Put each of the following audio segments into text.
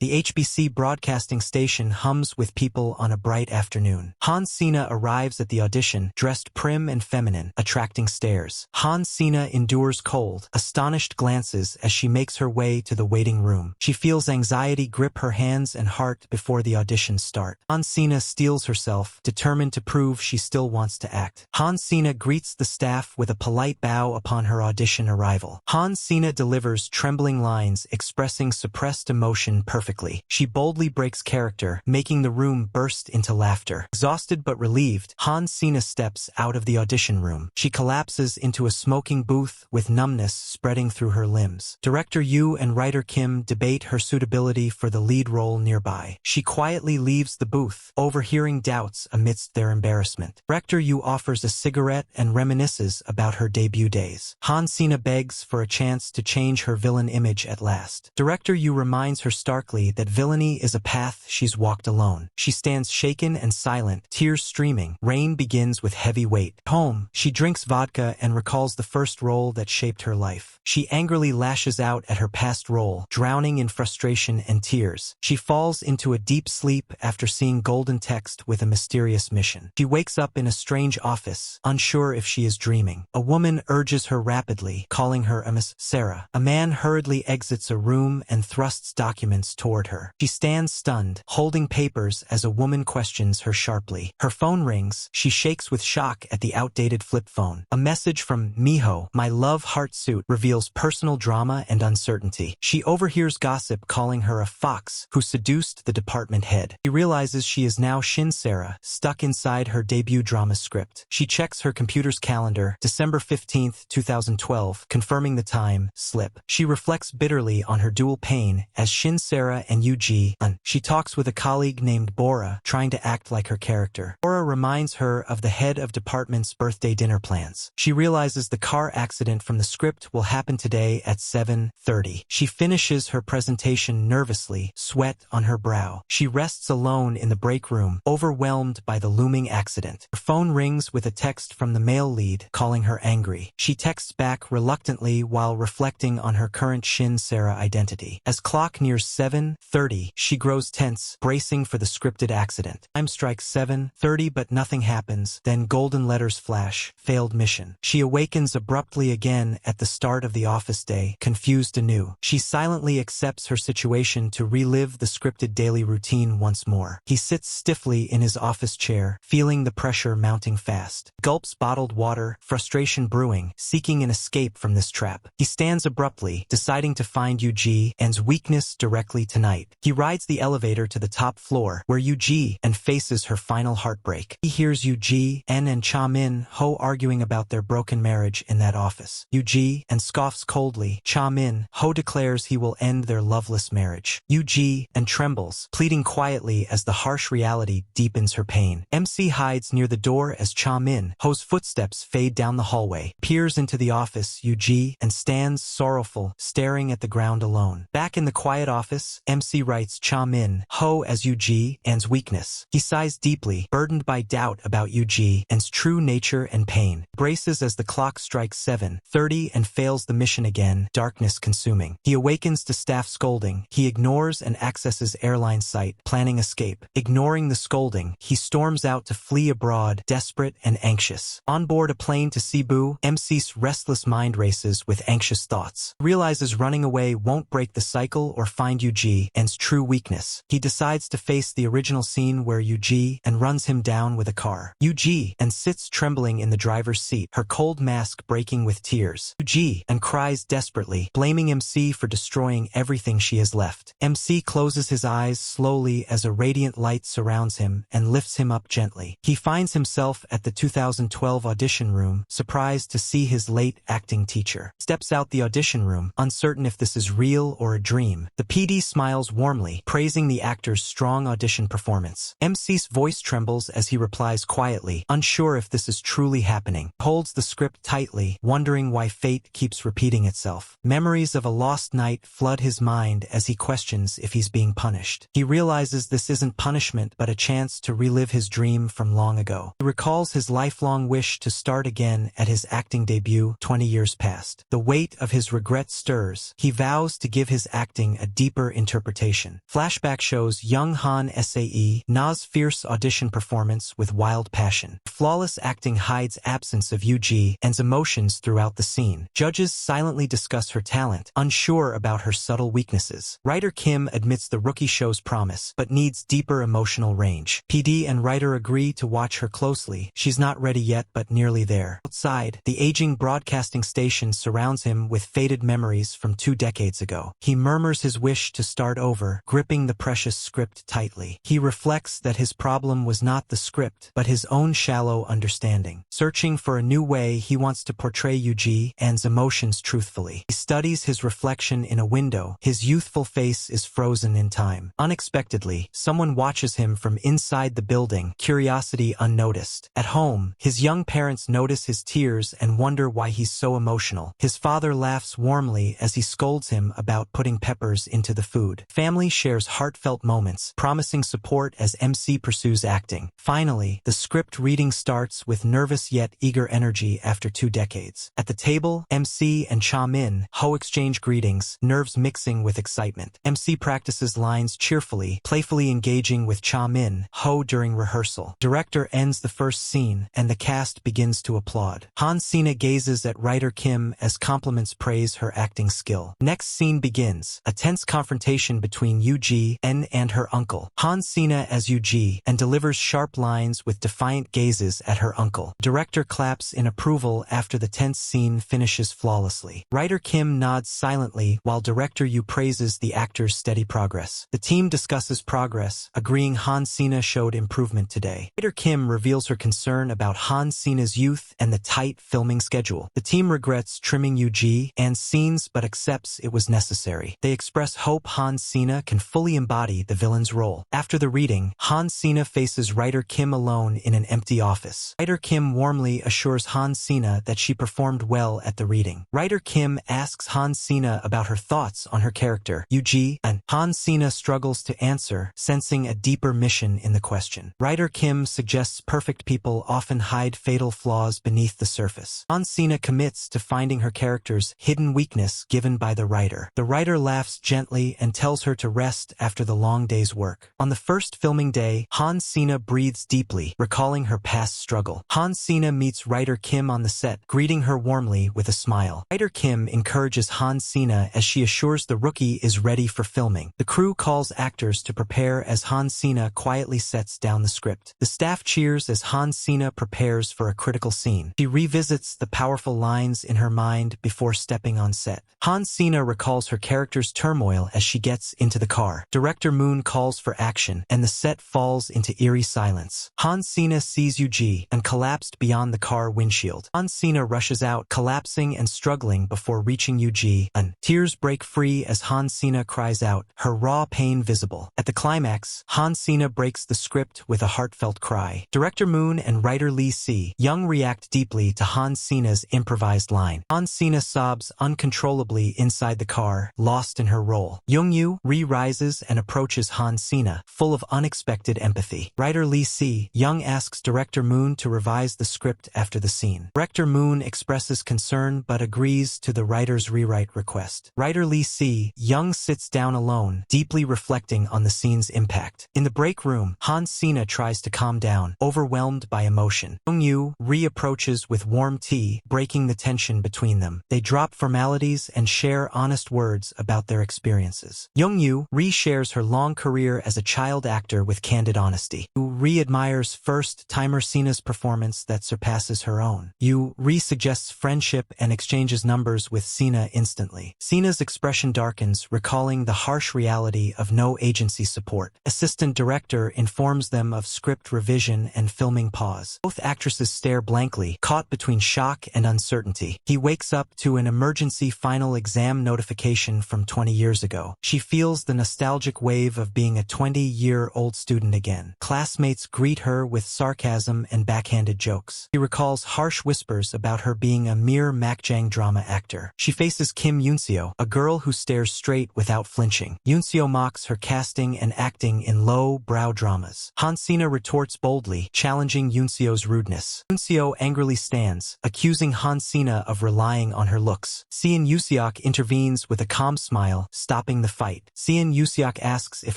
The HBC broadcasting station hums with people on a bright afternoon. Hans Sina arrives at the audition, dressed prim and feminine, attracting stares. Hans Sina endures cold, astonished glances as she makes her way to the waiting room. She feels anxiety grip her hands and heart before the auditions start. Hans Sina steels herself, determined to prove she still wants to act. Hans Sina greets the staff with a polite bow upon her audition arrival. Hans Sina delivers trembling lines expressing suppressed emotion perfectly. She boldly breaks character, making the room burst into laughter. Exhausted but relieved, Hans Sina steps out of the audition room. She collapses into a smoking booth with numbness spreading through her limbs. Director Yu and writer Kim debate her suitability for the lead role nearby. She quietly leaves the booth, overhearing doubts amidst their embarrassment. Director Yu offers a cigarette and reminisces about her debut days. Hans Sina begs for a chance to change her villain image at last. Director Yu reminds her starkly that villainy is a path she's walked alone. She stands shaken and silent, tears streaming. Rain begins with heavy weight. Home, she drinks vodka and recalls the first role that shaped her life. She angrily lashes out at her past role, drowning in frustration and tears. She falls into a deep sleep after seeing golden text with a mysterious mission. She wakes up in a strange office, unsure if she is dreaming. A woman urges her rapidly, calling her a Miss Sarah. A man hurriedly exits a room and thrusts documents toward her. She stands stunned, holding papers as a woman questions her sharply. Her phone rings. She shakes with shock at the outdated flip phone. A message from Miho, my love heart suit, reveals personal drama and uncertainty. She overhears gossip calling her a fox who seduced the department head. She realizes she is now Shin Sarah, stuck inside her debut drama script. She checks her computer's calendar, December 15th, 2012, confirming the time slip. She reflects bitterly on her dual pain as Shin Sarah and Yuji. She talks with a colleague named Bora, trying to act like her character. Bora reminds her of the head of department's birthday dinner plans. She realizes the car accident from the script will happen today at 7:30. She finishes her presentation nervously, sweat on her brow. She rests alone in the break room, overwhelmed by the looming accident. Her phone rings with a text from the male lead, calling her angry. She texts back reluctantly while reflecting on her current Shin Sarah identity. As clock nears 7:30, she grows tense, bracing for the scripted accident. Time strikes 7:30 but nothing happens, then golden letters flash, failed mission. She awakens abruptly again at the start of the office day, confused anew. She silently accepts her situation to relive the scripted daily routine once more. He sits stiffly in his office chair, feeling the pressure mounting fast. Gulps bottled water, frustration brewing, seeking an escape from this trap. He stands abruptly, deciding to find Yuji and's weakness directly tonight. He rides the elevator to the top floor, where Yuji and faces her final heartbreak. He hears Yuji, En and Cha Min Ho arguing about their broken marriage in that office. Yuji and scoffs coldly. Cha Min Ho declares he will end their loveless marriage. Yuji and trembles, pleading quietly as the harsh reality deepens her pain. MC hides near the door as Cha Min Ho's footsteps fade down the hallway. Peers into the office, Yuji, and stands sorrowful, staring at the ground alone. Back in the quiet office, MC writes Cha Min Ho as Yuji and's weakness. He sighs deeply, burdened by doubt about Yuji and's true nature and pain. Braces as the clock strikes 7:30 and fails the mission again, darkness consuming. He awakens to staff scolding. He ignores and accesses airline site, planning escape. Ignoring the scolding, he storms out to flee abroad, desperate and anxious. On board a plane to Cebu, MC's restless mind races with anxious thoughts. He realizes running away won't break the cycle or find Yuji and's true weakness. He decides to face the original scene where Yuji and runs him down with a car. Yuji and sits trembling in the driver's seat, her cold mask breaking with tears. Yuji and cries desperately, blaming MC for destroying everything she has left. MC closes his eyes slowly as a radiant light surrounds him and lifts him up gently. He finds himself at the 2012 audition room, surprised to see his late acting teacher. Steps out the audition room, uncertain if this is real or a dream. The PD smiles warmly, praising the actor's strong audition performance. MC's voice trembles as he replies quietly, unsure if this is truly happening. Holds the script tightly, wondering why fate keeps repeating itself. Memories of a lost night flood his mind as he questions if he's being punished. He realizes this isn't punishment but a chance to relive his dream from long ago. He recalls his lifelong wish to start again at his acting debut 20 years past. The weight of his regret stirs. He vows to give his acting a deeper interpretation. interpretation. Flashback shows young Han Sae Na's fierce audition performance with wild passion. Flawless acting hides absence of Yu-ji and's emotions throughout the scene. Judges silently discuss her talent, unsure about her subtle weaknesses. Writer Kim admits the rookie show's promise, but needs deeper emotional range. PD and writer agree to watch her closely. She's not ready yet, but nearly there. Outside, the aging broadcasting station surrounds him with faded memories from 2 decades ago. He murmurs his wish to start over, gripping the precious script tightly. He reflects that his problem was not the script, but his own shallow understanding. Searching for a new way, he wants to portray Yu-ji and's emotions truthfully. He studies his reflection in a window. His youthful face is frozen in time. Unexpectedly, someone watches him from inside the building, curiosity unnoticed. At home, his young parents notice his tears and wonder why he's so emotional. His father laughs warmly as he scolds him about putting peppers into the food. Family shares heartfelt moments, promising support as MC pursues acting. Finally, the script reading starts with nervous yet eager energy after 2 decades. At the table, MC and Cha Min Ho exchange greetings, nerves mixing with excitement. MC practices lines cheerfully, playfully engaging with Cha Min Ho during rehearsal. Director ends the first scene, and the cast begins to applaud. Han Sina gazes at writer Kim as compliments praise her acting skill. Next scene begins, a tense confrontation between Yu-ji and her uncle. Han Sina as Yu-ji and delivers sharp lines with defiant gazes at her uncle. Director claps in approval after the tense scene finishes flawlessly. Writer Kim nods silently while director Yu praises the actor's steady progress. The team discusses progress, agreeing Han Sina showed improvement today. Writer Kim reveals her concern about Han Sina's youth and the tight filming schedule. The team regrets trimming Yu-ji and scenes but accepts it was necessary. They express hope Han Sina can fully embody the villain's role. After the reading, Han Sina faces writer Kim alone in an empty office. Writer Kim warmly assures Han Sina that she performed well at the reading. Writer Kim asks Han Sina about her thoughts on her character, Yu-ji, and Han Sina struggles to answer, sensing a deeper mission in the question. Writer Kim suggests perfect people often hide fatal flaws beneath the surface. Han Sina commits to finding her character's hidden weakness given by the writer. The writer laughs gently and tells her to rest after the long day's work. On the first filming day, Han Sina breathes deeply, recalling her past struggle. Han Sina meets writer Kim on the set, greeting her warmly with a smile. Writer Kim encourages Han Sina as she assures the rookie is ready for filming. The crew calls actors to prepare as Han Sina quietly sets down the script. The staff cheers as Han Sina prepares for a critical scene. She revisits the powerful lines in her mind before stepping on set. Han Sina recalls her character's turmoil as she gets into the car. Director Moon calls for action, and the set falls into eerie silence. Han Sina sees Yu-ji and collapsed beyond the car windshield. Han Sina rushes out, collapsing and struggling before reaching Yu-ji, and tears break free as Han Sina cries out, her raw pain visible. At the climax, Han Sina breaks the script with a heartfelt cry. Director Moon and writer Lee Si-young react deeply to Han Sina's improvised line. Han Sina sobs uncontrollably inside the car, lost in her role. Young-yu rises and approaches Han Sina, full of unexpected empathy. Writer Lee Si-young asks director Moon to revise the script after the scene. Director Moon expresses concern but agrees to the writer's rewrite request. Writer Lee Si-young sits down alone, deeply reflecting on the scene's impact. In the break room, Han Sina tries to calm down, overwhelmed by emotion. Young-yu reapproaches with warm tea, breaking the tension between them. They drop formalities and share honest words about their experiences. Young-yu re-shares her long career as a child actor with candid honesty. Yu re-admires first-timer Sina's performance that surpasses her own. Yu re-suggests friendship and exchanges numbers with Sina instantly. Sina's expression darkens, recalling the harsh reality of no agency support. Assistant director informs them of script revision and filming pause. Both actresses stare blankly, caught between shock and uncertainty. He wakes up to an emergency final exam notification from 20 years ago. She feels the nostalgic wave of being a 20-year-old student again. Classmates greet her with sarcasm and backhanded jokes. She recalls harsh whispers about her being a mere makjang drama actor. She faces Kim Yunseo, a girl who stares straight without flinching. Yunseo mocks her casting and acting in low-brow dramas. Han Sina retorts boldly, challenging Yunseo's rudeness. Yunseo angrily stands, accusing Han Sina of relying on her looks. Seon Yuseok intervenes with a calm smile, stopping the fight. Seon Yuseok asks if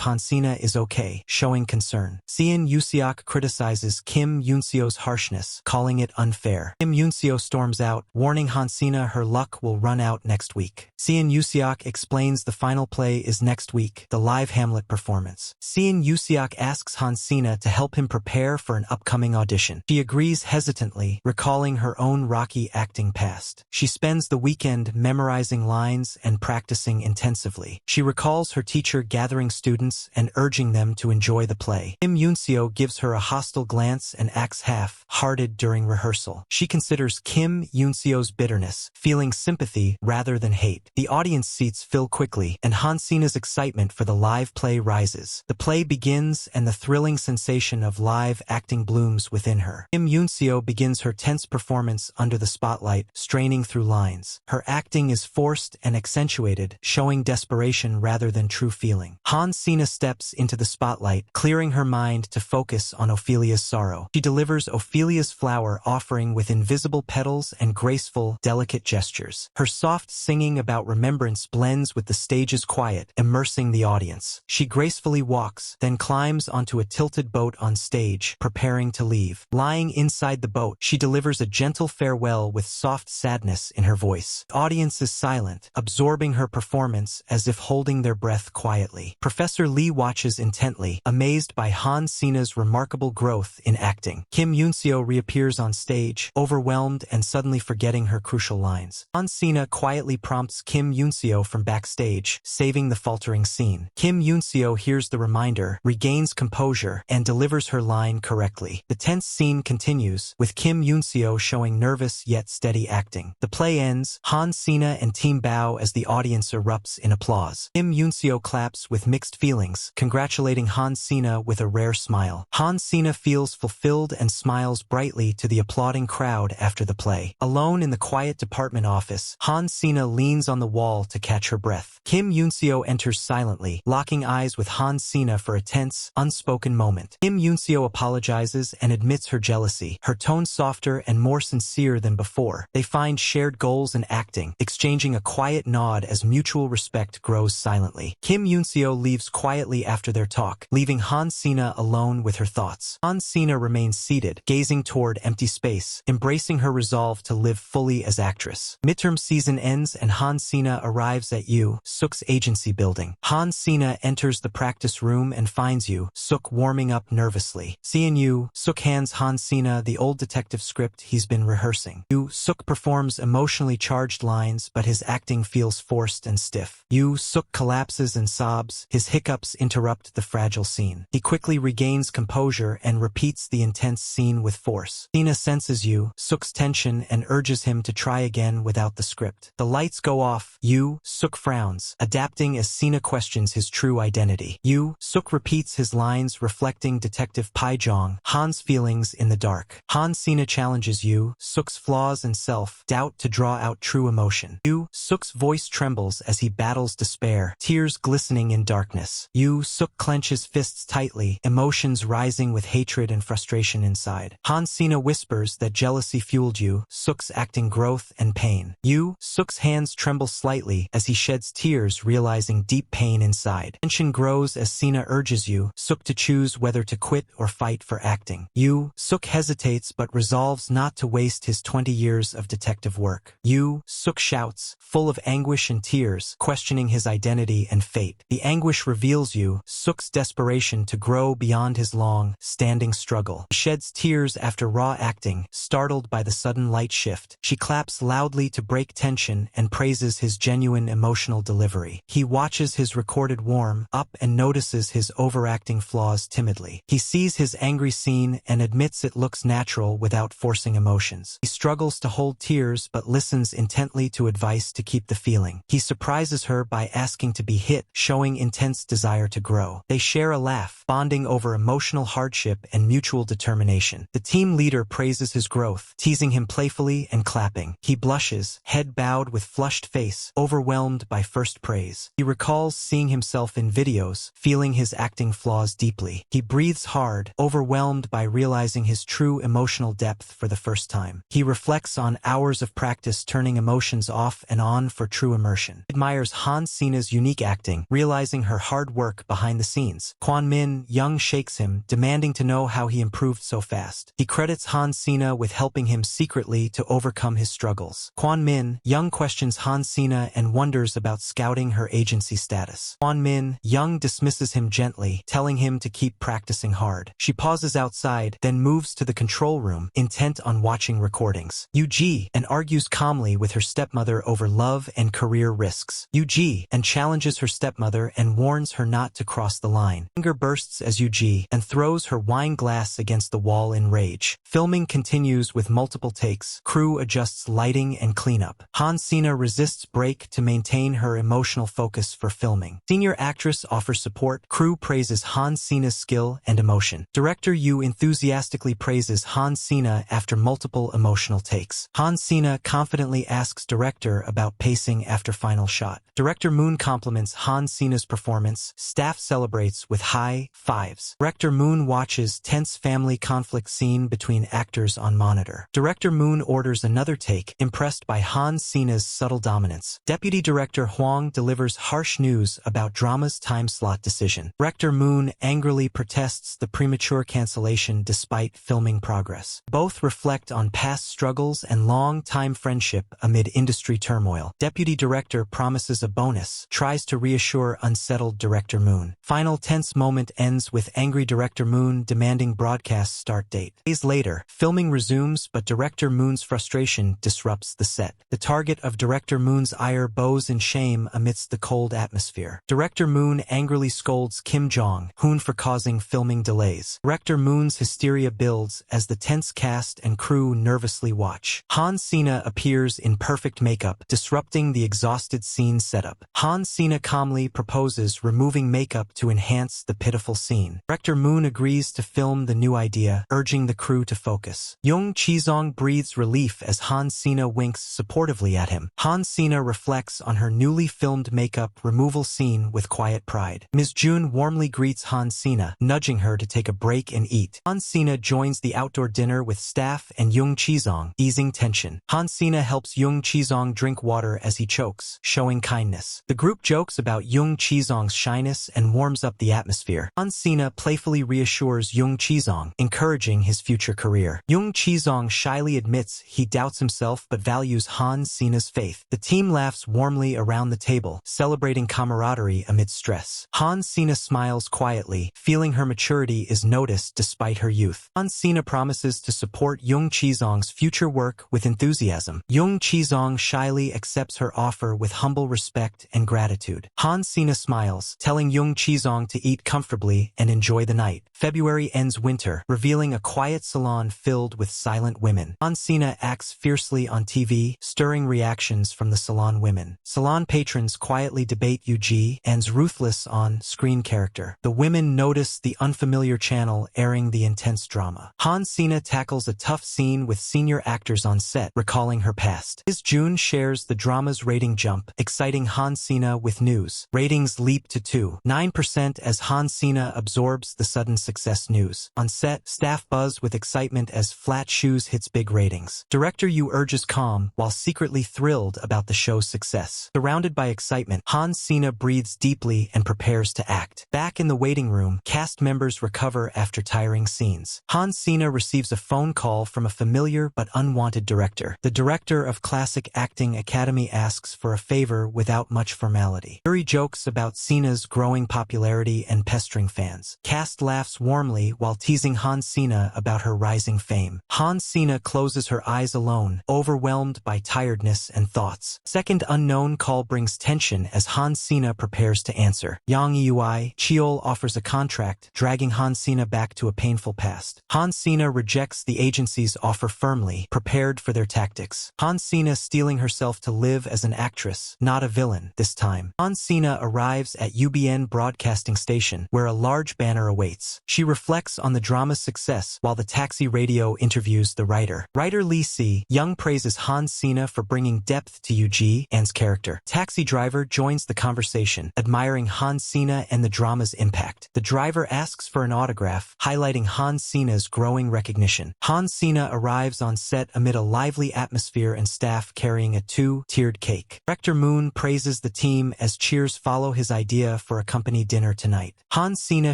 Hansina is okay, showing concern. Seon Yuseok criticizes Kim Yoonseo's harshness, calling it unfair. Kim Yoonseo storms out, warning Hansina her luck will run out next week. Seon Yuseok explains the final play is next week, the live Hamlet performance. Seon Yuseok asks Hansina to help him prepare for an upcoming audition. She agrees hesitantly, recalling her own rocky acting past. She spends the weekend memorizing lines and practicing intensively. She recalls her teacher gathering students and urging them to enjoy the play. Kim Yoonseo gives her a hostile glance and acts half-hearted during rehearsal. She considers Kim Yoonseo's bitterness, feeling sympathy rather than hate. The audience seats fill quickly, and Hansina's excitement for the live play rises. The play begins, and the thrilling sensation of live acting blooms within her. Kim Yoonseo begins her tense performance under the spotlight, straining through lines. Her acting is forced and accentuated, showing desperation rather than true feeling. Hansina steps into the spotlight, clearing her mind to focus on Ophelia's sorrow. She delivers Ophelia's flower offering with invisible petals and graceful, delicate gestures. Her soft singing about remembrance blends with the stage's quiet, immersing the audience. She gracefully walks, then climbs onto a tilted boat on stage, preparing to leave. Lying inside the boat, she delivers a gentle farewell with soft sadness in her voice. The audience is silent, absorbing her performance as if holding their breath quietly. Professor Lee watches intently, amazed by Hansina's remarkable growth in acting. Kim Yoonseo reappears on stage, overwhelmed and suddenly forgetting her crucial lines. Hansina quietly prompts Kim Yoonseo from backstage, saving the faltering scene. Kim Yoonseo hears the reminder, regains composure, and delivers her line correctly. The tense scene continues, with Kim Yoonseo showing nervous yet steady acting. The play ends, Hansina and team bow as the audience erupts in applause. Kim Yoonseo claps with mixed feelings, congratulating Hansina with a rare smile. Hansina feels fulfilled and smiles brightly to the applauding crowd after the play. Alone in the quiet department office, Hansina leans on the wall to catch her breath. Kim Yoonseo enters silently, locking eyes with Hansina for a tense, unspoken moment. Kim Yoonseo apologizes and admits her jealousy, her tone softer and more sincere than before. They find shared goals in acting, exchanging a quiet nod as mutual respect grows silently. Kim Yoonseo leaves quietly after their talk, leaving Hansina alone with her thoughts. Hansina remains seated, gazing toward empty space, embracing her resolve to live fully as actress. Midterm season ends and Hansina arrives at Yoo Suk's agency building. Hansina enters the practice room and finds Yoo Suk warming up nervously. Seeing Yoo Suk hands Hansina the old detective script he's been rehearsing. Yoo Suk performs emotionally charged lines, but his acting feels forced and stiff. Yoo Suk collapses and sobs, his hiccups interrupt the fragile scene. He quickly regains composure and repeats the intense scene with force. Sina senses Yoo Suk's tension and urges him to try again without the script. The lights go off. Yoo Suk frowns, adapting as Sina questions his true identity. Yoo Suk repeats his lines, reflecting Detective Paijong Han's feelings in the dark. Hansina challenges Yoo Suk's flaws and self-doubt to draw out true emotion. Yoo Suk's voice trembles as he battles despair, tears glistening in darkness. Yoo Suk clenches fists tightly, emotions rising with hatred and frustration inside. Hansina whispers that jealousy fueled Yoo Suk's acting growth and pain. Yoo Suk's hands tremble slightly as he sheds tears, realizing deep pain inside. Tension grows as Sina urges Yoo Suk to choose whether to quit or fight for acting. Yoo Suk hesitates but resolves not to waste his 20 years of detective work. Yoo Suk shouts, full of anguish and tears, questioning his identity and fate. The anguish reveals Yoo Suk's desperation to grow beyond his long-standing struggle. He sheds tears after raw acting, startled by the sudden light shift. She claps loudly to break tension and praises his genuine emotional delivery. He watches his recorded warm-up and notices his overacting flaws timidly. He sees his angry scene and admits it looks natural without forcing emotions. He struggles to hold tears but listens intently to advice to keep the feeling. He surprises her by asking to be hit, showing intense desire to grow. They share a laugh, bonding over emotional hardship and mutual determination. The team leader praises his growth, teasing him playfully and clapping. He blushes, head bowed with flushed face, overwhelmed by first praise. He recalls seeing himself in videos, feeling his acting flaws deeply. He breathes hard, overwhelmed by realizing his true emotional depth for the first time. He reflects on hours of practice turning emotions off and on for true immersion. He admires Hansina's unique acting, realizing her hard work behind the scenes. Kwon Min, Young shakes him, demanding to know how he improved so fast. He credits Han Sina with helping him secretly to overcome his struggles. Kwon Min, Young questions Han Sina and wonders about scouting her agency status. Kwon Min, Young dismisses him gently, telling him to keep practicing hard. She pauses outside, then moves to the control room, intent on watching recordings. Yu-ji and argues calmly with her stepmother over love and career risks. Yu-ji and challenges her stepmother and warns her not to cross the line. Anger bursts as Yu-ji and throws her wine glass against the wall in rage. Filming continues with multiple takes. Crew adjusts lighting and cleanup. Han Sina resists break to maintain her emotional focus for filming. Senior actress offers support. Crew praises Han Sina's skill and emotion. Director Yu enthusiastically praises Han Sina after multiple emotional takes. Han Sina confidently asks director about pacing after final shot. Director Moon compliments Han Sina's performance. Staff celebrates with high fives. Director Moon watches tense family conflict scene between actors on monitor. Director Moon orders another take, impressed by Han Sina's subtle dominance. Deputy Director Huang delivers harsh news about drama's time slot decision. Director Moon angrily protests the premature cancellation despite filming progress. Both reflect on past struggles and long-time friendship amid industry turmoil. Deputy Director promises a bonus, tries to reassure unsettled Director Moon. Final tense moment ends with angry Director Moon demanding broadcast start date. Days later, filming resumes, but Director Moon's frustration disrupts the set. The target of Director Moon's ire bows in shame amidst the cold atmosphere. Director Moon angrily scolds Kim Jong-hoon for causing filming delays. Director Moon's hysteria builds as the tense cast and crew nervously watch. Han Sina appears in perfect makeup, disrupting the exhausted scene setup. Han Sina calmly proposes removing makeup to enhance the pitiful scene. Director Moon agrees to film the new idea, urging the crew to focus. Jung Chizong breathes relief as Han Sina winks supportively at him. Han Sina reflects on her newly filmed makeup removal scene with quiet pride. Ms. Jun warmly greets Han Sina, nudging her to take a break and eat. Han Sina joins the outdoor dinner with staff and Jung Chizong, easing tension. Han Sina helps Jung Chizong drink water as he chokes, showing kindness. The group jokes about Jung Chizong's shyness and warms up the atmosphere. Han Sina playfully reassures Jung Chizong, encouraging his future career. Jung Chizong shyly admits he doubts himself but values Han Sina's faith. The team laughs warmly around the table, celebrating camaraderie amid stress. Han Sina smiles quietly, feeling her maturity is noticed despite her youth. Han Sina promises to support Jung Chizong's future work with enthusiasm. Jung Chizong shyly accepts her offer with humble respect and gratitude. Han Sina smiles, telling Jung Chizong to eat comfortably and enjoy the night. February ends winter, revealing a quiet salon filled with silent women. Han Sina acts fiercely on TV, stirring reactions from the salon women. Salon patrons quietly debate Yu-ji and's ruthless on-screen character. The women notice the unfamiliar channel airing the intense drama. Han Sina tackles a tough scene with senior actors on set, recalling her past. Ms. Jun shares the drama's rating jump, exciting Han Sina with news. Ratings leap to 2.9% as Han Sina absorbs the sudden success news. On set, staff buzz with excitement as Flat Shoes hits big ratings. Director Yu urges calm, while secretly thrilled about the show's success. Surrounded by excitement, Han Sina breathes deeply and prepares to act. Back in the waiting room, cast members recover after tiring scenes. Han Sina receives a phone call from a familiar but unwanted director. The director of Classic Acting Academy asks for a favor without much formality. Yuri jokes about Sina's growing popularity and pestering fans. Cast laughs warmly while teasing Han Sina about her rising fame. Han Sina closes her eyes alone, overwhelmed by tiredness and thoughts. Second unknown call brings tension as Han Sina prepares to answer. Yang Yui Cheol offers a contract, dragging Han Sina back to a painful past. Han Sina rejects the agency's offer firmly, prepared for their tactics. Han Sina steeling herself to live as an actress, not a villain, this time. Han Sina arrives at UBN Broadcasting Station, where a large banner awaits. She reflects on the drama's success while the taxi radio interviews the writer. Writer Lee Si-young praises Han Sina for bringing depth to Yu-ji and's character. Taxi driver joins the conversation, admiring Han Sina and the drama's impact. The driver asks for an autograph, highlighting Han Sina's growing recognition. Han Sina arrives on set amid a lively atmosphere and staff carrying a two-tiered cake. Director Moon praises the team team as cheers follow his idea for a company dinner tonight. Hans Sina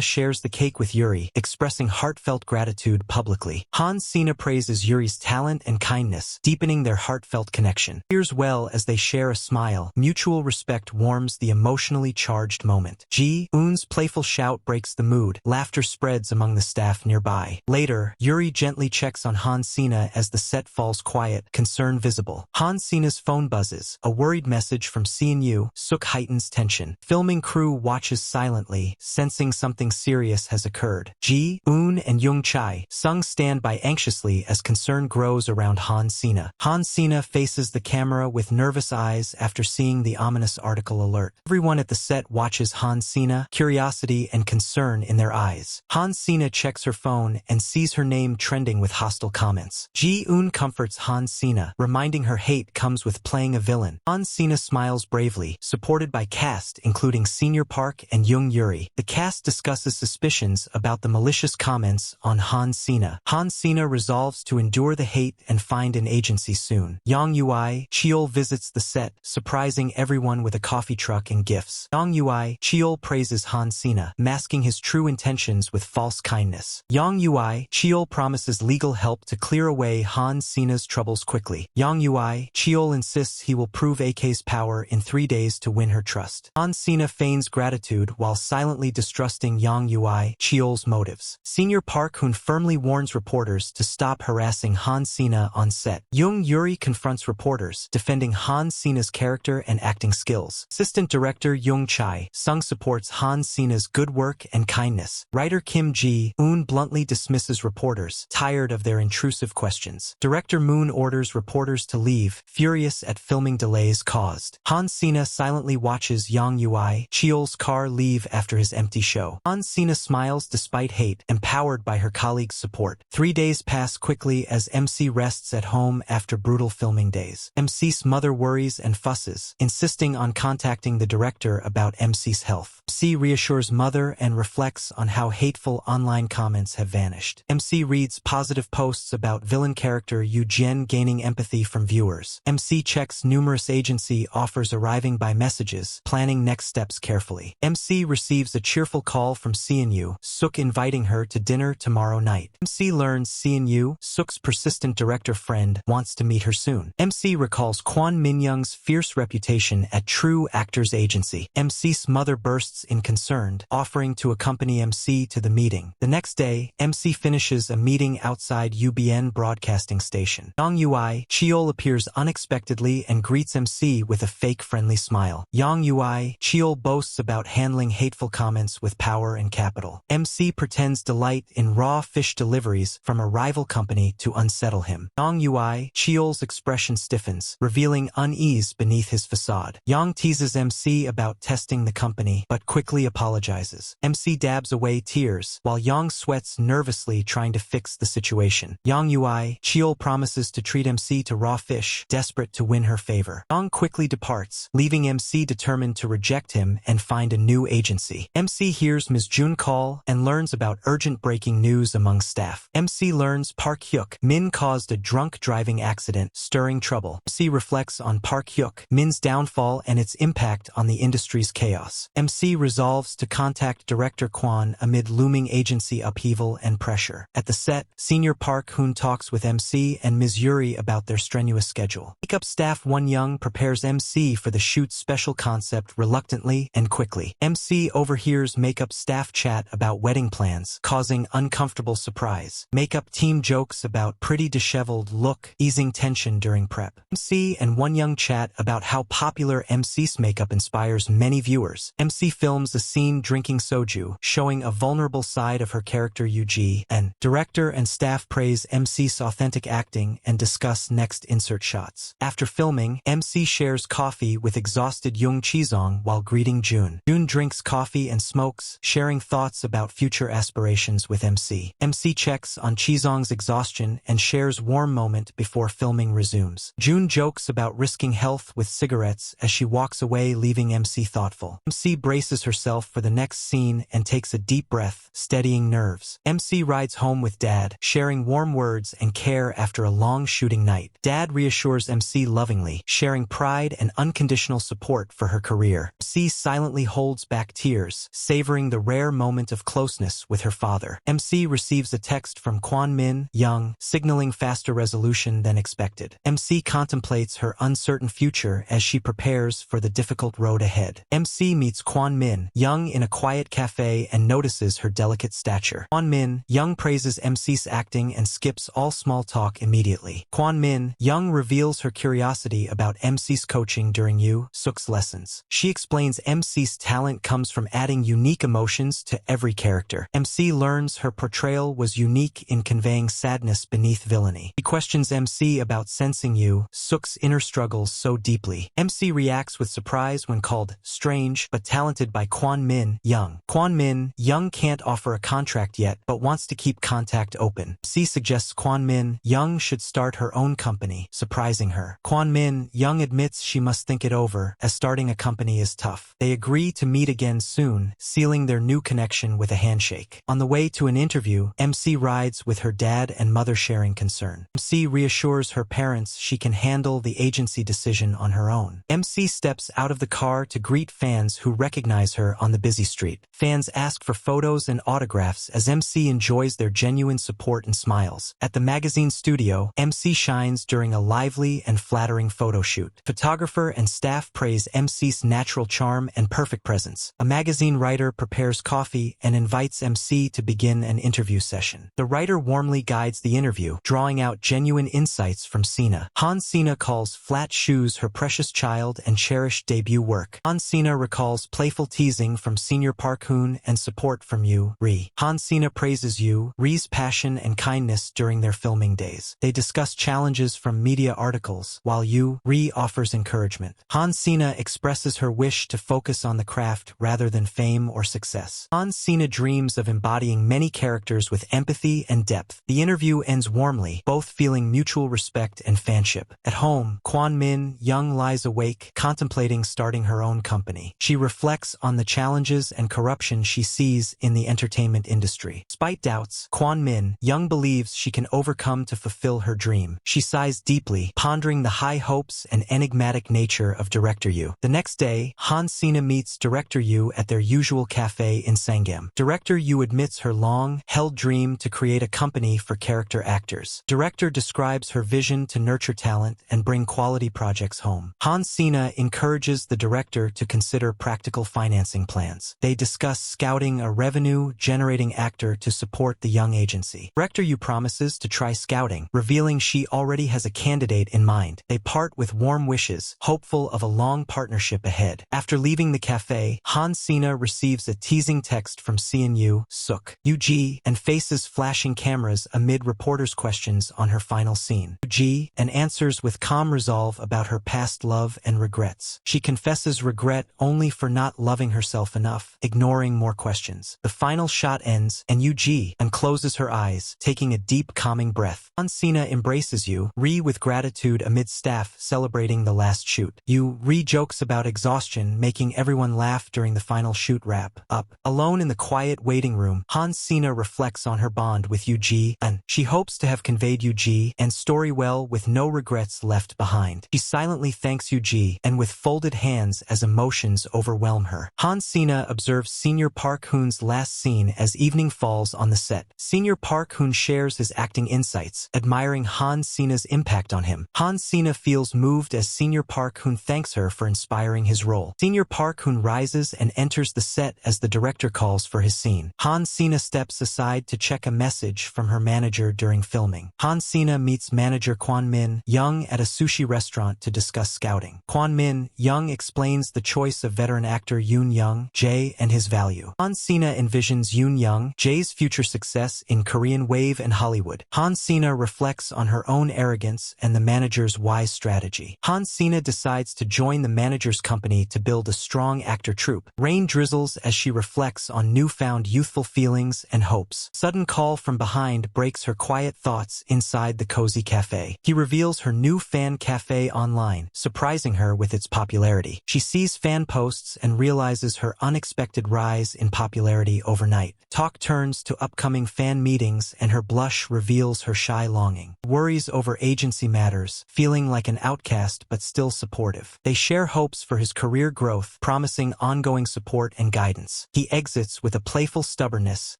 shares the cake with Yuri, expressing heartfelt gratitude publicly. Hans Sina praises Yuri's talent and kindness, deepening their heartfelt connection. Cheers well as they share a smile. Mutual respect warms the emotionally charged moment. Ji-eun's playful shout breaks the mood. Laughter spreads among the staff nearby. Later, Yuri gently checks on Hans Sina as the set falls quiet, concern visible. Hans Sina's phone buzzes. A worried message from Seon-yu. Suk heightens tension. Filming crew watches silently, sensing something serious has occurred. Ji-eun and Young-chae Sung stand by anxiously as concern grows around Hans Sina. Hans Sina faces the camera with nervous eyes after seeing the ominous article alert. Everyone at the set watches Hans Sina, curiosity and concern in their eyes. Hans Sina checks her phone and sees her name trending with hostile comments. Ji-eun comforts Hans Sina, reminding her hate comes with playing a villain. Hans Sina smiles bravely, supported by cast including Senior Park and Young Yuri. The cast discusses suspicions about the malicious comments on Hans Sina. Hans Sina resolves to endure the hate and find an agency soon. Yang Ui Cheol visits the set, surprising everyone with a coffee truck and gifts. Yang Ui Cheol praises Hans Sina, masking his true intentions with false kindness. Yang Ui Cheol promises legal help to clear away Hans Sina's troubles quickly. Yang Ui Cheol insists he will prove AK's power in 3 days to win her trust. Hans Sina feigns gratitude while silently distrusting Yang Ui Cheol's motives. Senior Park Hoon firmly warns reporters to stop harassing Hans Sina on set. Young Yuri confronts reporters, defending Hans Sina's character and acting skills. Assistant director Young-chae Sung supports Hans Sina's good work and kindness. Writer Kim Ji-eun bluntly dismisses reporters, tired of their intrusive questions. Director Moon orders reporters to leave, furious at filming delays caused. Hans Sina silently watches Yang Ui Cheol's car leave after his empty show. Hans Sina smiles despite hate, empowered by her colleagues' support. 3 days pass quickly as MC rests at home after brutal filming days. MC's mother worries and fusses, insisting on contacting the director about MC's health. MC reassures mother and reflects on how hateful online comments have vanished. MC reads positive posts about villain character Yu Jian gaining empathy from viewers. MC checks numerous agency offers arriving by messages, planning next steps carefully. MC receives a cheerful call from Seon-yu Suk inviting her to dinner tomorrow night. MC learns Seon-yu Suk's persistent director friend wants to meet her soon. MC recalls Kwon Min-young's fierce reputation at True Actors Agency. MC's mother bursts in concerned, offering to accompany MC to the meeting. The next day, MC finishes a meeting outside UBN broadcasting station. Yang Ui Cheol appears unexpectedly and greets MC with a fake friendly smile. Yang Ui Cheol boasts about handling hateful comments with power and capital. MC pretends delight in raw fish deliveries from a rival company to unsettle him. Yang Ui Cheol's expression stiffens, revealing unease beneath his facade. Yang teases MC about testing the company, but quickly apologizes. MC dabs away tears, while Yang sweats nervously trying to fix the situation. Yang Ui Cheol promises to treat MC to raw fish, desperate to win her favor. Yang quickly departs, leaving MC determined to reject him and find a new agency. MC hears Ms. Jun call and learns about urgent breaking news among staff. MC learns Park Hyuk Min caused a drunk driving accident, stirring trouble. MC reflects on Park Hyuk Min's downfall and its impact on the industry's chaos. MC resolves to contact director Kwon amid looming agency upheaval and pressure. At the set, Senior Park Hoon talks with MC and Ms. Yuri about their strenuous schedule. Makeup staff Won Young prepares MC for the shoot's special concept reluctantly and quickly. MC overhears makeup staff chat about wedding plans, causing uncomfortable surprise. Makeup team jokes about pretty disheveled look, easing tension during prep. MC and Won Young chat about how popular MC's makeup inspires many viewers. MC films a scene drinking soju, showing a vulnerable side of her character Yuji, and director and staff praise MC's authentic acting and discuss next insert shots. After filming, MC shares coffee with exhausted Jung Chizong while greeting Jun. Jun drinks coffee and smokes, sharing thoughts about future aspirations with MC. MC checks on Chizong's exhaustion and shares warm moment before filming resumes. Jun jokes about risking health with cigarettes as she walks away, leaving MC thoughtful. MC braces herself for the next scene and takes a deep breath, steadying nerves. MC rides home with Dad, sharing warm words and care after a long shooting night. Dad reassures MC lovingly, sharing pride and unconditional support support for her career. MC silently holds back tears, savoring the rare moment of closeness with her father. MC receives a text from Kwon Min Young, signaling faster resolution than expected. MC contemplates her uncertain future as she prepares for the difficult road ahead. MC meets Kwon Min Young in a quiet cafe and notices her delicate stature. Kwon Min Young praises MC's acting and skips all small talk immediately. Kwon Min Young reveals her curiosity about MC's coaching during Yoo Suk's lessons. She explains MC's talent comes from adding unique emotions to every character. MC learns her portrayal was unique in conveying sadness beneath villainy. He questions MC about sensing Yoo Suk's inner struggles so deeply. MC reacts with surprise when called strange but talented by Kwon Min Young. Kwon Min Young can't offer a contract yet but wants to keep contact open. MC suggests Kwon Min Young should start her own company, surprising her. Kwon Min Young admits she must think it over, as starting a company is tough. They agree to meet again soon, sealing their new connection with a handshake. On the way to an interview, MC rides with her dad and mother, sharing concern. MC reassures her parents she can handle the agency decision on her own. MC steps out of the car to greet fans who recognize her on the busy street. Fans ask for photos and autographs as MC enjoys their genuine support and smiles. At the magazine studio, MC shines during a lively and flattering photo shoot. Photographer and staff praise MC's natural charm and perfect presence. A magazine writer prepares coffee and invites MC to begin an interview session. The writer warmly guides the interview, drawing out genuine insights from Cena. Han Cena calls Flat Shoes her precious child and cherished debut work. Han Cena recalls playful teasing from Senior Park Hoon and support from Yoo Ri. Han Cena praises Yoo Ri's passion and kindness during their filming days. They discuss challenges from media articles, while Yoo Ri offers encouragement. Han Cena expresses her wish to focus on the craft rather than fame or success. Han Cena dreams of embodying many characters with empathy and depth. The interview ends warmly, both feeling mutual respect and fanship. At home, Kwon Min Young lies awake, contemplating starting her own company. She reflects on the challenges and corruption she sees in the entertainment industry. Despite doubts, Kwon Min Young believes she can overcome to fulfill her dream. She sighs deeply, pondering the high hopes and enigmatic nature of Director Yoo. The next day, Han Cena meets Director Yoo at their usual cafe in Sangam. Director Yoo admits her long-held dream to create a company for character actors. Director describes her vision to nurture talent and bring quality projects home. Han Cena encourages the director to consider practical financing plans. They discuss scouting a revenue-generating actor to support the young agency. Director Yoo promises to try scouting, revealing she already has a candidate in mind. They part with warm wishes, hopeful of a long partnership ahead. After leaving the cafe, Han Cena receives a teasing text from Yoo Suk Yoo and faces flashing cameras amid reporters' questions on her final scene. Yoo and answers with calm resolve about her past love and regrets. She confesses regret only for not loving herself enough, ignoring more questions. The final shot ends, and Yoo uncloses her eyes, taking a deep, calming breath. Han Cena embraces Yoo Ri with gratitude amid staff celebrating the last shoot. Yoo Ri jokes about exhaustion, making everyone laugh during the final shoot wrap up. Alone in the quiet waiting room, Han Cena reflects on her bond with Yoo and she hopes to have conveyed Yoo and story well with no regrets left behind. She silently thanks Yoo and with folded hands as emotions overwhelm her. Han Cena observes Senior Park Hoon's last scene as evening falls on the set. Senior Park Hoon shares his acting insights, admiring Han Cena's impact on him. Han Cena feels moved as Senior Park Hoon thanks her for inspiring his role. Senior Park Hoon rises and enters the set as the director calls for his scene. Han Cena steps aside to check a message from her manager during filming. Han Cena meets manager Kwon Min Young at a sushi restaurant to discuss scouting. Kwon Min Young explains the choice of veteran actor Yoon Young Jae and his value. Han Cena envisions Yoon Young Jae's future success in Korean wave and Hollywood. Han Cena reflects on her own arrogance and the manager's wise strategy. Han Cena decides to join the manager's company to build a strong actor troupe. Rain drizzles as she reflects on newfound youthful feelings and hopes. Sudden call from behind breaks her quiet thoughts inside the cozy cafe. He reveals her new fan cafe online, surprising her with its popularity. She sees fan posts and realizes her unexpected rise in popularity overnight. Talk turns to upcoming fan meetings and her blush reveals her shy longing. Worries over agency matters, feeling like an outcast but still supportive. They share share hopes for his career growth, promising ongoing support and guidance. He exits with a playful stubbornness,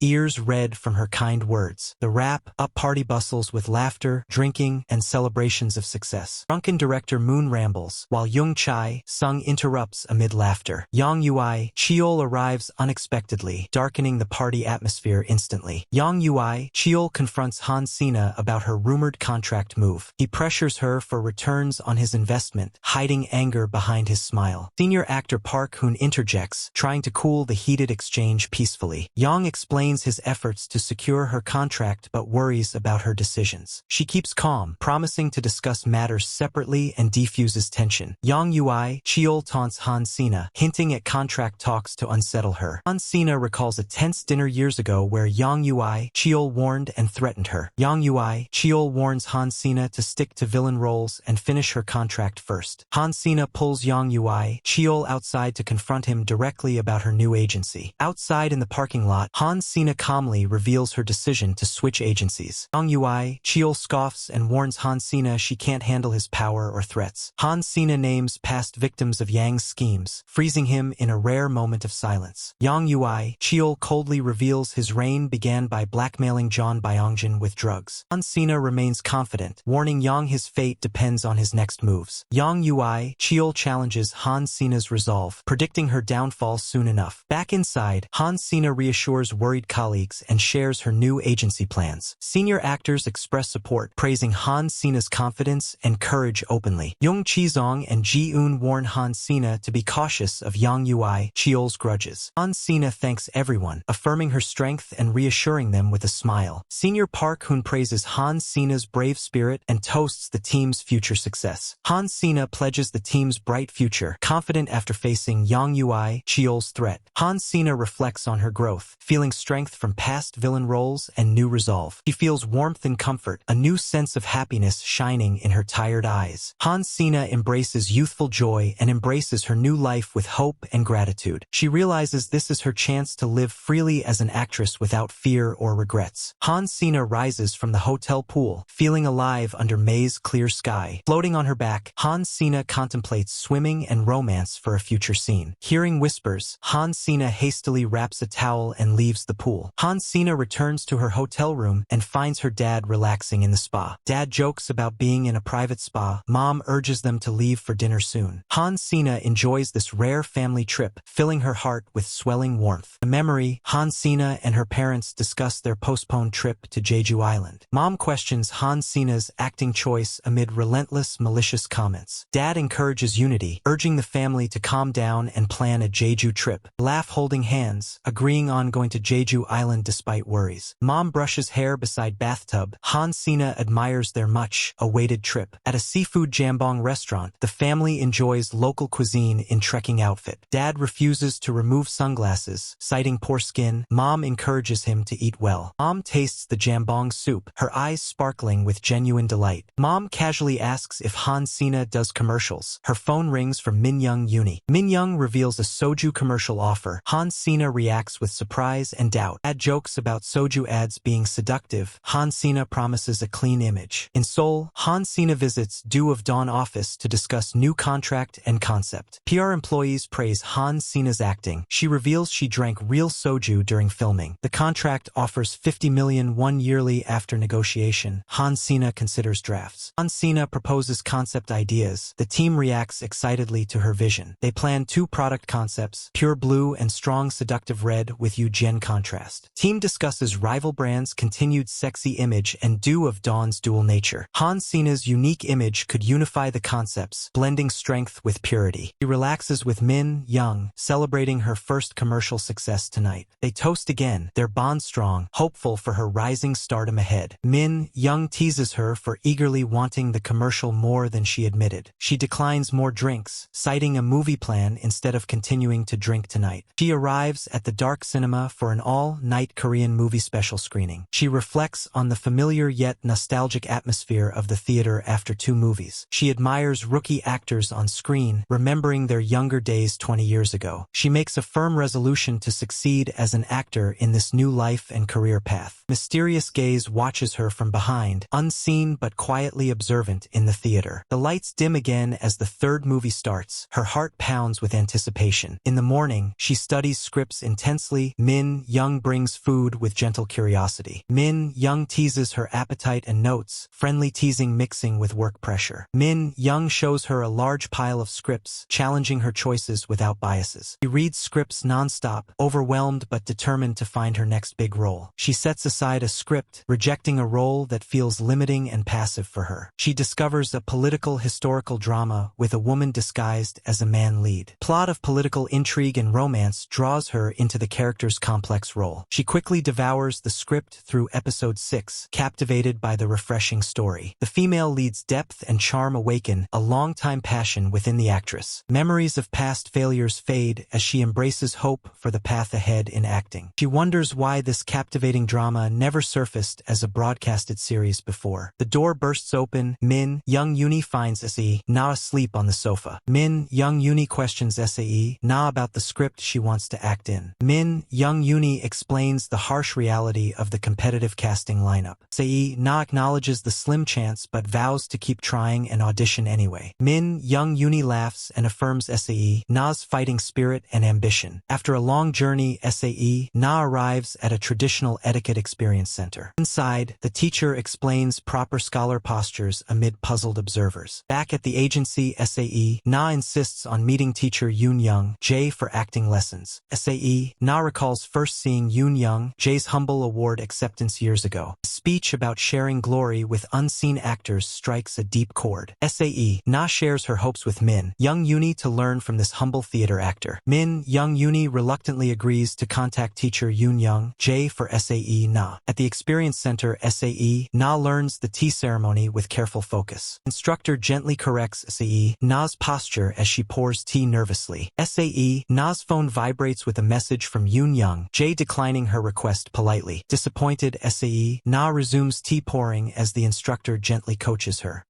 ears red from her kind words. The wrap-up party bustles with laughter, drinking, and celebrations of success. Drunken director Moon rambles, while Young Chae-sung interrupts amid laughter. Yang Ui Cheol arrives unexpectedly, darkening the party atmosphere instantly. Yang Ui Cheol confronts Han Sina about her rumored contract move. He pressures her for returns on his investment, hiding anger behind his smile. Senior actor Park Hoon interjects, trying to cool the heated exchange peacefully. Yang explains his efforts to secure her contract but worries about her decisions. She keeps calm, promising to discuss matters separately and defuses tension. Yang Ui Cheol taunts Han Sina, hinting at contract talks to unsettle her. Han Sina recalls a tense dinner years ago where Yang Ui Cheol warned and threatened her. Yang Ui Cheol warns Han Sina to stick to villain roles and finish her contract first. Han Sina pulls Yang Ui Cheol outside to confront him directly about her new agency. Outside in the parking lot, Han Sina calmly reveals her decision to switch agencies. Yang Ui Cheol scoffs and warns Han Sina she can't handle his power or threats. Han Sina names past victims of Yang's schemes, freezing him in a rare moment of silence. Yang Ui Cheol coldly reveals his reign began by blackmailing John Byongjin with drugs. Han Sina remains confident, warning Yang his fate depends on his next moves. Yang Ui Cheol challenges Han Sina's resolve, predicting her downfall soon enough. Back inside, Han Sina reassures worried colleagues and shares her new agency plans. Senior actors express support, praising Han Sina's confidence and courage openly. Jung Chizong and Ji-eun warn Han Sina to be cautious of Yang Ui Cheol's grudges. Han Sina thanks everyone, affirming her strength and reassuring them with a smile. Senior Park Hoon praises Han Sina's brave spirit and toasts the team's future success. Han Sina pledges the team's bright future, confident after facing Yang Ui Cheol's threat. Han Sina reflects on her growth, feeling strength from past villain roles and new resolve. She feels warmth and comfort, a new sense of happiness shining in her tired eyes. Han Sina embraces youthful joy and embraces her new life with hope and gratitude. She realizes this is her chance to live freely as an actress without fear or regrets. Han Sina rises from the hotel pool, feeling alive under May's clear sky. Floating on her back, Han Sina contemplates swimming and romance for a future scene. Hearing whispers, Han Sina hastily wraps a towel and leaves the pool. Han Sina returns to her hotel room and finds her dad relaxing in the spa. Dad jokes about being in a private spa. Mom urges them to leave for dinner soon. Han Sina enjoys this rare family trip, filling her heart with swelling warmth. A memory, Han Sina and her parents discuss their postponed trip to Jeju Island. Mom questions Han Sina's acting choice amid relentless, malicious comments. Dad encourages unity, urging the family to calm down and plan a Jeju trip. Laugh holding hands, agreeing on going to Jeju Island despite worries. Mom brushes hair beside bathtub. Han Sina admires their much-awaited trip. At a seafood jambong restaurant, the family enjoys local cuisine in trekking outfit. Dad refuses to remove sunglasses, citing poor skin. Mom encourages him to eat well. Mom tastes the jambong soup, her eyes sparkling with genuine delight. Mom casually asks if Han Sina does commercials. Her phone rings from Min-young Uni. Min-young reveals a soju commercial offer. Han Sina reacts with surprise and doubt. Dad jokes about soju ads being seductive. Han Sina promises a clean image. In Seoul, Han Sina visits Dew of Dawn office to discuss new contract and concept. PR employees praise Han Sina's acting. She reveals she drank real soju during filming. The contract offers 50 million won yearly after negotiation. Han Sina considers drafts. Han Sina proposes concept ideas. The team reacts excitedly to her vision. They plan 2 product concepts, pure blue and strong seductive red with Eugen contrast. Team discusses rival brands' continued sexy image and Dew of Dawn's dual nature. Han Sina's unique image could unify the concepts, blending strength with purity. She relaxes with Min Young, celebrating her first commercial success tonight. They toast again, their bond strong, hopeful for her rising stardom ahead. Min Young teases her for eagerly wanting the commercial more than she admitted. She declines more drinks, citing a movie plan instead of continuing to drink tonight. She arrives at the dark cinema for an all-night Korean movie special screening. She reflects on the familiar yet nostalgic atmosphere of the theater after 2 movies. She admires rookie actors on screen, remembering their younger days 20 years ago. She makes a firm resolution to succeed as an actor in this new life and career path. Mysterious gaze watches her from behind, unseen but quietly observant in the theater. The lights dim again as the third movie starts, her heart pounds with anticipation. In the morning, she studies scripts intensely. Min Young brings food with gentle curiosity. Min Young teases her appetite and notes, friendly teasing mixing with work pressure. Min Young shows her a large pile of scripts, challenging her choices without biases. She reads scripts nonstop, overwhelmed but determined to find her next big role. She sets aside a script, rejecting a role that feels limiting and passive for her. She discovers a political historical drama with a woman disguised as a man lead. Plot of political intrigue and romance draws her into the character's complex role. She quickly devours the script through episode 6, captivated by the refreshing story. The female lead's depth and charm awaken a long-time passion within the actress. Memories of past failures fade as she embraces hope for the path ahead in acting. She wonders why this captivating drama never surfaced as a broadcasted series before. The door bursts open. Min Young Uni finds Sae Na asleep on the sofa. Min Young Uni questions Sae Na about the script she wants to act in. Min Young Uni explains the harsh reality of the competitive casting lineup. Sae Na acknowledges the slim chance but vows to keep trying and audition anyway. Min Young Uni laughs and affirms Sae Na's fighting spirit and ambition. After a long journey, Sae Na arrives at a traditional etiquette experience center. Inside, the teacher explains proper scholar postures amid puzzled observers. Back at the agency, Sae Na insists on meeting teacher Yoon Young Jae for acting lessons. Sae Na recalls first seeing Yoon Young Jae's humble award acceptance years ago. A speech about sharing glory with unseen actors strikes a deep chord. Sae Na shares her hopes with Min Young Uni to learn from this humble theater actor. Min Young Uni reluctantly agrees to contact teacher Yoon Young Jae for Sae Na. At the experience center, Sae Na learns the tea ceremony with careful focus. Instructor gently corrects Sae Na's posture as she pours tea nervously. Sae Na's phone vibrates with a message from Yoon Young Jae declining her request politely. Disappointed, Sae Na resumes tea pouring as the instructor gently coaches her.